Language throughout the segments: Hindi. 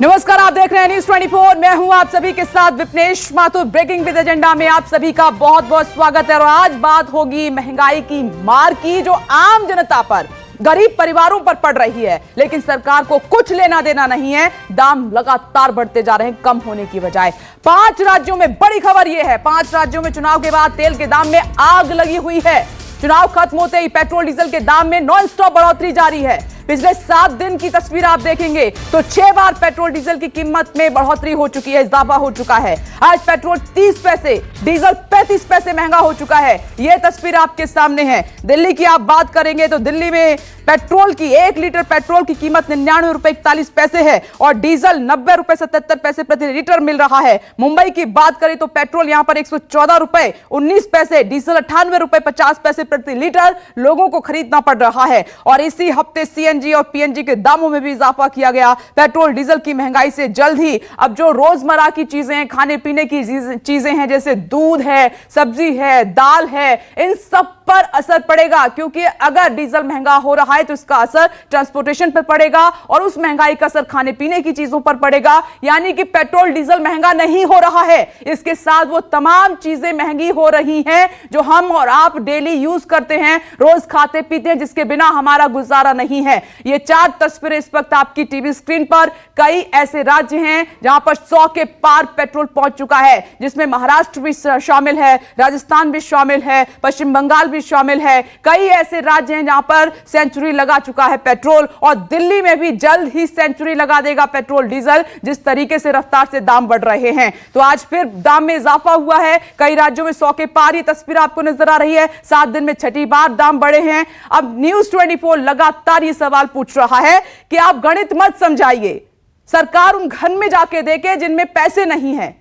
नमस्कार, आप देख रहे हैं न्यूज 24। मैं हूं आप सभी के साथ Vipnesh Mathur. Breaking with agenda में आप सभी का बहुत बहुत स्वागत है। और आज बात होगी महंगाई की मार की, जो आम जनता पर, गरीब परिवारों पर पड़ रही है, लेकिन सरकार को कुछ लेना देना नहीं है। दाम लगातार बढ़ते जा रहे हैं, कम होने की बजाय। 5 राज्यों में बड़ी खबर यह है, 5 राज्यों में चुनाव के बाद तेल के दाम में आग लगी हुई है। चुनाव खत्म होते ही पेट्रोल डीजल के दाम में नॉन स्टॉप बढ़ोतरी जारी है। पिछले 7 दिन की तस्वीर आप देखेंगे तो 6 बार पेट्रोल डीजल की कीमत में बढ़ोतरी हो चुकी है, इजाफा हो चुका है। आज पेट्रोल 30 पैसे, डीजल 35 पैसे महंगा हो चुका है। यह तस्वीर आपके सामने है। दिल्ली की आप बात करेंगे तो दिल्ली में पेट्रोल की 1 लीटर पेट्रोल की कीमत 99 रुपए 41 पैसे है और डीजल 90 रुपए 77 पैसे प्रति लीटर मिल रहा है। मुंबई की बात करें तो पेट्रोल यहां पर 114 रुपए 19 पैसे, डीजल 98 रुपए 50 पैसे प्रति लीटर लोगों को खरीदना पड़ रहा है। और इसी हफ्ते सीएनजी और पीएनजी के दामों में भी इजाफा किया गया। पेट्रोल डीजल की महंगाई से जल्द ही अब जो रोजमर्रा की चीजें हैं, खाने पीने की चीजें हैं, जैसे दूध है, सब्जी है, दाल है, इन सब पर असर पड़ेगा। क्योंकि अगर डीजल महंगा हो रहा है तो इसका असर ट्रांसपोर्टेशन पर पड़ेगा और उस महंगाई का असर खाने पीने की चीजों पर पड़ेगा। यानी कि पेट्रोल डीजल महंगा नहीं हो रहा है, इसके साथ वो तमाम चीजें महंगी हो रही हैं जो हम और आप डेली यूज करते हैं, रोज खाते पीते हैं, जिसके बिना हमारा गुजारा नहीं है। ये 4 तस्वीरें इस वक्त आपकी टीवी स्क्रीन पर। कई ऐसे राज्य हैं जहां पर 100 के पार पेट्रोल पहुंच चुका है, जिसमें महाराष्ट्र भी शामिल है, राजस्थान भी शामिल है, पश्चिम बंगाल भी शामिल है। कई ऐसे राज्य हैं जहां पर सेंचुरी लगा चुका है पेट्रोल, और दिल्ली में भी जल्द ही सेंचुरी लगा देगा पेट्रोल डीजल, जिस तरीके से रफ्तार से दाम बढ़ रहे हैं। तो आज फिर दाम में इजाफा हुआ है। कई राज्यों में 100 के पार ये तस्वीर आपको नजर आ रही है। 7 दिन में 6ठी बार दाम बढ़े हैं। अब न्यूज 24 लगातार ये सवाल पूछ रहा है कि आप गणित मत समझाइए, सरकार उन घर में जाके देखे जिनमें पैसे नहीं है।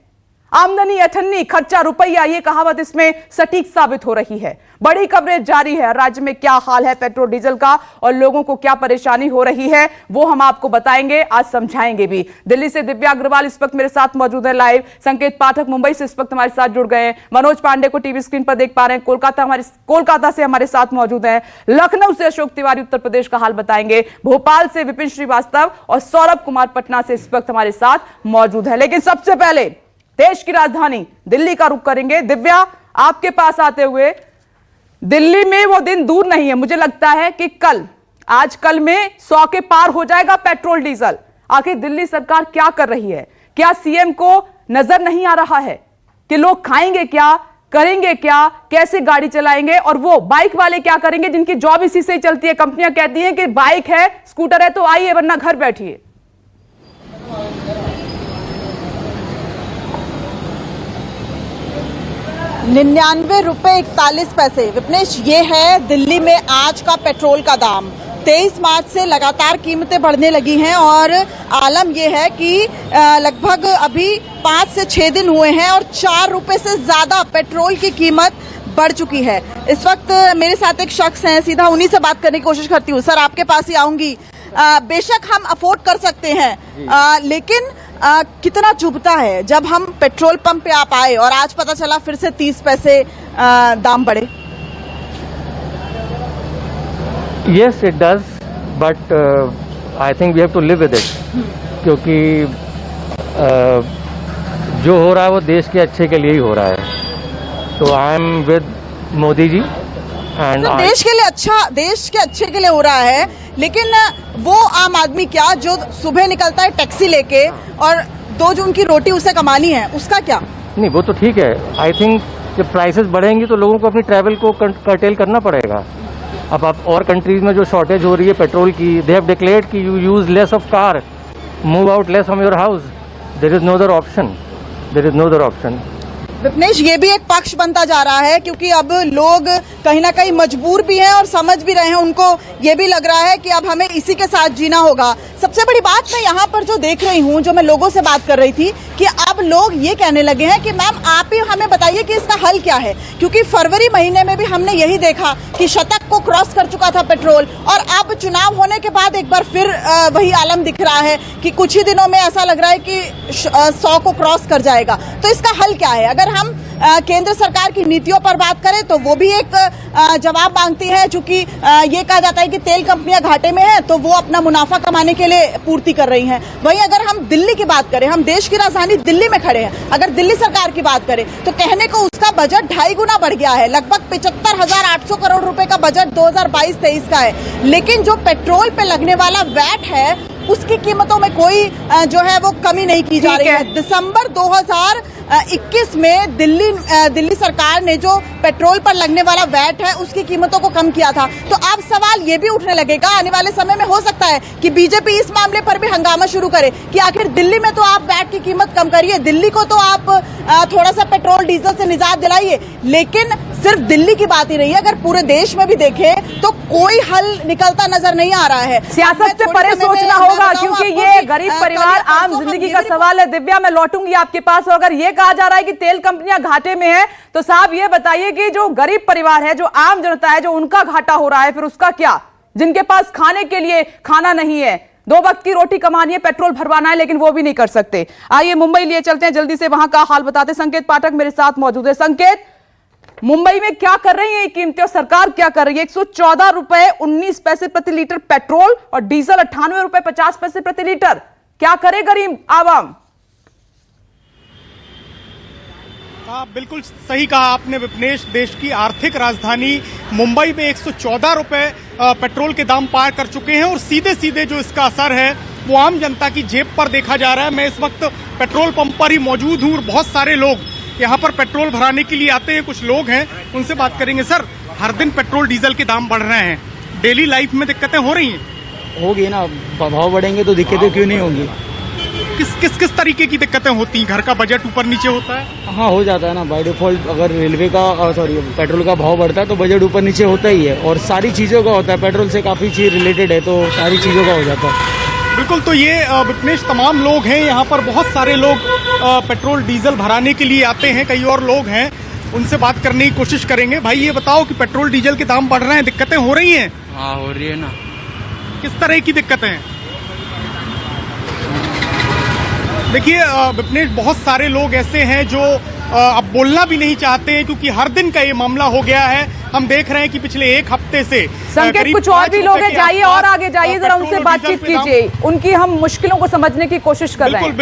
आमदनी अठन्नी, खर्चा रुपया, ये कहावत इसमें सटीक साबित हो रही है। बड़ी कवरेज जारी है। राज्य में क्या हाल है पेट्रोल डीजल का और लोगों को क्या परेशानी हो रही है, वो हम आपको बताएंगे, आज समझाएंगे भी। दिल्ली से दिव्या अग्रवाल इस वक्त मेरे साथ मौजूद है लाइव। संकेत पाठक मुंबई से इस वक्त हमारे साथ जुड़ गए हैं। मनोज पांडे को टीवी स्क्रीन पर देख पा रहे हैं, कोलकाता से हमारे साथ मौजूद हैं। लखनऊ से अशोक तिवारी उत्तर प्रदेश का हाल बताएंगे। भोपाल से विपिन श्रीवास्तव और सौरभ कुमार पटना से इस वक्त हमारे साथ मौजूद है। लेकिन सबसे पहले देश की राजधानी दिल्ली का रुख करेंगे। दिव्या, आपके पास आते हुए, दिल्ली में वो दिन दूर नहीं है, मुझे लगता है कि कल में 100 के पार हो जाएगा पेट्रोल डीजल। आखिर दिल्ली सरकार क्या कर रही है? क्या सीएम को नजर नहीं आ रहा है कि लोग खाएंगे क्या, करेंगे क्या, कैसे गाड़ी चलाएंगे? और वो बाइक वाले क्या करेंगे जिनकी जॉब इसी से ही चलती है? कंपनियां कहती हैं कि बाइक है, स्कूटर है तो आइए, वरना घर बैठिए। 99 रुपए 41 पैसे। विपनेश, ये है दिल्ली में आज का पेट्रोल का दाम। 23 मार्च से लगातार कीमतें बढ़ने लगी हैं और आलम यह है कि लगभग अभी 5 से 6 दिन हुए हैं और 4 रुपए से ज्यादा पेट्रोल की कीमत बढ़ चुकी है। इस वक्त मेरे साथ एक शख्स हैं, सीधा उन्हीं से बात करने की कोशिश करती हूँ। सर, आपके पास ही आऊंगी। बेशक हम अफोर्ड कर सकते हैं, लेकिन कितना चुभता है जब हम पेट्रोल पंप पे आप आए और आज पता चला फिर से 30 पैसे दाम बढ़े। Yes, it does, but I think we have to live with it, क्योंकि जो हो रहा है वो देश के अच्छे के लिए ही हो रहा है। तो I am with Modi ji and तो देश के अच्छे के लिए हो रहा है, लेकिन वो आम आदमी क्या जो सुबह निकलता है टैक्सी लेके और 2 जून की रोटी उसे कमानी है, उसका क्या? नहीं, वो तो ठीक है। आई थिंक जब प्राइसेस बढ़ेंगी तो लोगों को अपनी ट्रैवल को कर्टेल करना पड़ेगा। अब आप और कंट्रीज में जो शॉर्टेज हो रही है पेट्रोल की, दे हैव डिक्लेयर्ड कि you use less of car, move out less from your house. There is no other option. Vipnesh, ये भी एक पक्ष बनता जा रहा है क्योंकि अब लोग कहीं ना कहीं मजबूर भी हैं और समझ भी रहे हैं। उनको ये भी लग रहा है कि अब हमें इसी के साथ जीना होगा। सबसे बड़ी बात मैं यहाँ पर जो देख रही हूँ, जो मैं लोगों से बात कर रही थी, कि अब लोग ये कहने लगे हैं कि मैम आप ही हमें बताइए कि इसका हल क्या है। क्योंकि फरवरी महीने में भी हमने यही देखा कि शतक को क्रॉस कर चुका था पेट्रोल, और अब चुनाव होने के बाद एक बार फिर वही आलम दिख रहा है कि कुछ ही दिनों में ऐसा लग रहा है कि 100 को क्रॉस कर जाएगा। तो इसका हल क्या है? अगर हम केंद्र सरकार की नीतियों पर बात करें तो वो भी एक जवाब मांगती है, चूंकि ये कहा जाता है कि तेल कंपनियां घाटे में हैं तो वो अपना मुनाफा कमाने के लिए पूर्ति कर रही हैं। वहीं अगर हम दिल्ली की बात करें, हम देश की राजधानी दिल्ली में खड़े हैं, अगर दिल्ली सरकार की बात करें तो कहने को उसका बजट 2.5 गुना बढ़ गया है। लगभग 75,800 करोड़ रुपए का बजट 2022-23 का है, लेकिन जो पेट्रोल पे लगने वाला वैट है उसकी कीमतों में कोई जो है वो कमी नहीं की जा रही है। दिसंबर 2021 में दिल्ली सरकार ने जो पेट्रोल पर लगने वाला वैट है उसकी कीमतों को कम किया था। तो अब सवाल ये भी उठने लगेगा आने वाले समय में, हो सकता है कि बीजेपी इस मामले पर भी हंगामा शुरू करे कि आखिर दिल्ली में तो आप वैट की कीमत कम करिए, दिल्ली को तो आप थोड़ा सा पेट्रोल डीजल से निजात दिलाइए, लेकिन सिर्फ दिल्ली की बात ही नहीं है, अगर पूरे देश में भी देखें तो कोई हल निकलता नजर नहीं आ रहा है। सियासत से परे सोचना होगा, क्योंकि ये गरीब परिवार आम जिंदगी का सवाल है। दिव्या, मैं लौटूंगी आपके पास। और अगर ये कहा जा रहा है कि तेल कंपनियां घाटे में है, तो साहब ये बताइए कि जो गरीब परिवार है, जो आम जनता है, जो उनका घाटा हो रहा है, फिर उसका क्या? जिनके पास खाने के लिए खाना नहीं है, 2 वक्त की रोटी कमानी है, पेट्रोल भरवाना है, लेकिन वो भी नहीं कर सकते। आइए मुंबई लिए चलते हैं, जल्दी से वहां का हाल बताते। संकेत पाठक मेरे साथ मौजूद है। संकेत, मुंबई में क्या कर रही है ये कीमतें और सरकार क्या कर रही है? 114 रुपए 19 पैसे प्रति लीटर पेट्रोल और डीजल 98 रुपए 50 पैसे प्रति लीटर। क्या करे गरीब आवाम? बिल्कुल सही कहा आपने विपनेश। देश की आर्थिक राजधानी मुंबई में 114 रुपए पेट्रोल के दाम पार कर चुके हैं और सीधे सीधे जो इसका असर है वो आम जनता की जेब पर देखा जा रहा है। मैं इस वक्त पेट्रोल पंप पर ही मौजूद हूँ और बहुत सारे लोग यहाँ पर पेट्रोल भराने के लिए आते हैं। कुछ लोग हैं, उनसे बात करेंगे। सर, हर दिन पेट्रोल डीजल के दाम बढ़ रहे हैं, डेली लाइफ में दिक्कतें हो रही हैं? होगी ना, भाव बढ़ेंगे तो दिक्कतें क्यों नहीं होंगी? किस तरीके की दिक्कतें होती हैं? घर का बजट ऊपर नीचे होता है? हाँ, हो जाता है ना बाय डिफॉल्ट। अगर रेलवे का पेट्रोल का भाव बढ़ता है तो बजट ऊपर नीचे होता ही है, और सारी चीज़ों का होता है। पेट्रोल से काफ़ी चीज़ रिलेटेड है तो सारी चीज़ों का हो जाता है। बिल्कुल, तो ये विपनेश तमाम लोग हैं यहाँ पर, बहुत सारे लोग पेट्रोल डीजल भराने के लिए आते हैं। कई और लोग हैं, उनसे बात करने की कोशिश करेंगे। भाई ये बताओ कि पेट्रोल डीजल के दाम बढ़ रहे हैं, दिक्कतें हो रही हैं? हाँ, हो रही है ना। किस तरह की दिक्कतें हैं? देखिए विपनेश, बहुत सारे लोग ऐसे हैं जो अब बोलना भी नहीं चाहते हैं, क्योंकि हर दिन का ये मामला हो गया है। हम देख रहे हैं कि पिछले 1 हफ्ते से संकेत, कुछ और भी लोग हैं, जाइए और आगे जाइए, जरा उनसे बातचीत कीजिए, उनकी हम मुश्किलों को समझने की कोशिश कर रहे हैं।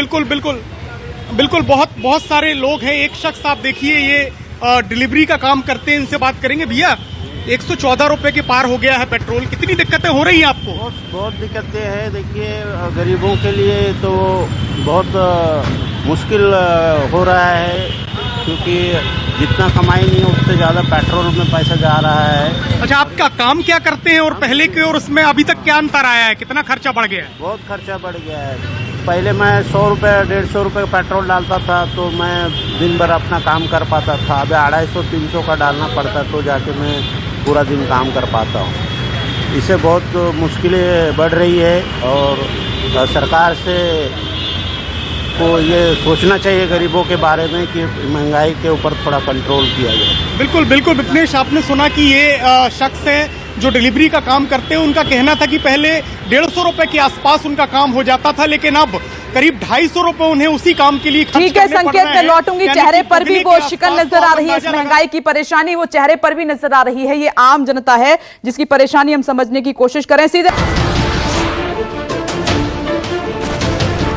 बिल्कुल बहुत सारे लोग हैं। एक शख्स आप देखिए, ये डिलीवरी का काम करते हैं, इनसे बात करेंगे। भैया, 114 रुपए के पार हो गया है पेट्रोल, कितनी दिक्कतें हो रही हैं आपको? बहुत दिक्कतें हैं। देखिए, गरीबों के लिए तो बहुत मुश्किल हो रहा है, क्योंकि जितना कमाई नहीं है उससे ज़्यादा पेट्रोल में पैसा जा रहा है। अच्छा, आपका काम क्या करते हैं और पहले के और उसमें अभी तक क्या अंतर आया है? कितना खर्चा बढ़ गया है? बहुत खर्चा बढ़ गया है। पहले मैं 100 रुपये 150 रुपये पेट्रोल डालता था तो मैं दिन भर अपना काम कर पाता था। अभी 250-300 का डालना पड़ता तो जाके मैं पूरा दिन काम कर पाता हूँ। इससे बहुत मुश्किलें बढ़ रही है और सरकार से को ये सोचना चाहिए गरीबों के बारे में कि महंगाई के ऊपर थोड़ा कंट्रोल किया जाए। बिल्कुल विपनेश, आपने सुना कि ये शख्स है जो डिलीवरी का काम करते हैं। उनका कहना था कि पहले 150 रुपए के आसपास उनका काम हो जाता था, लेकिन अब करीब 250 रुपए उन्हें उसी काम के लिए खर्च ठीक है करने पड़ संकेत, रहे मैं हैं। लौटूंगी। चेहरे पर भी वो शिकन नजर आ रही है, इस महंगाई की परेशानी वो चेहरे पर भी नजर आ रही है। ये आम जनता है जिसकी परेशानी हम समझने की कोशिश करें। सीधे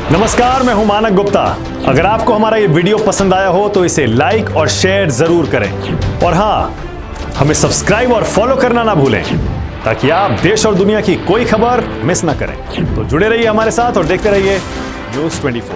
नमस्कार, मैं हूं मानक गुप्ता। अगर आपको हमारा ये वीडियो पसंद आया हो तो इसे लाइक और शेयर जरूर करें, और हां, हमें सब्सक्राइब और फॉलो करना ना भूलें, ताकि आप देश और दुनिया की कोई खबर मिस ना करें। तो जुड़े रहिए हमारे साथ और देखते रहिए न्यूज़ 24।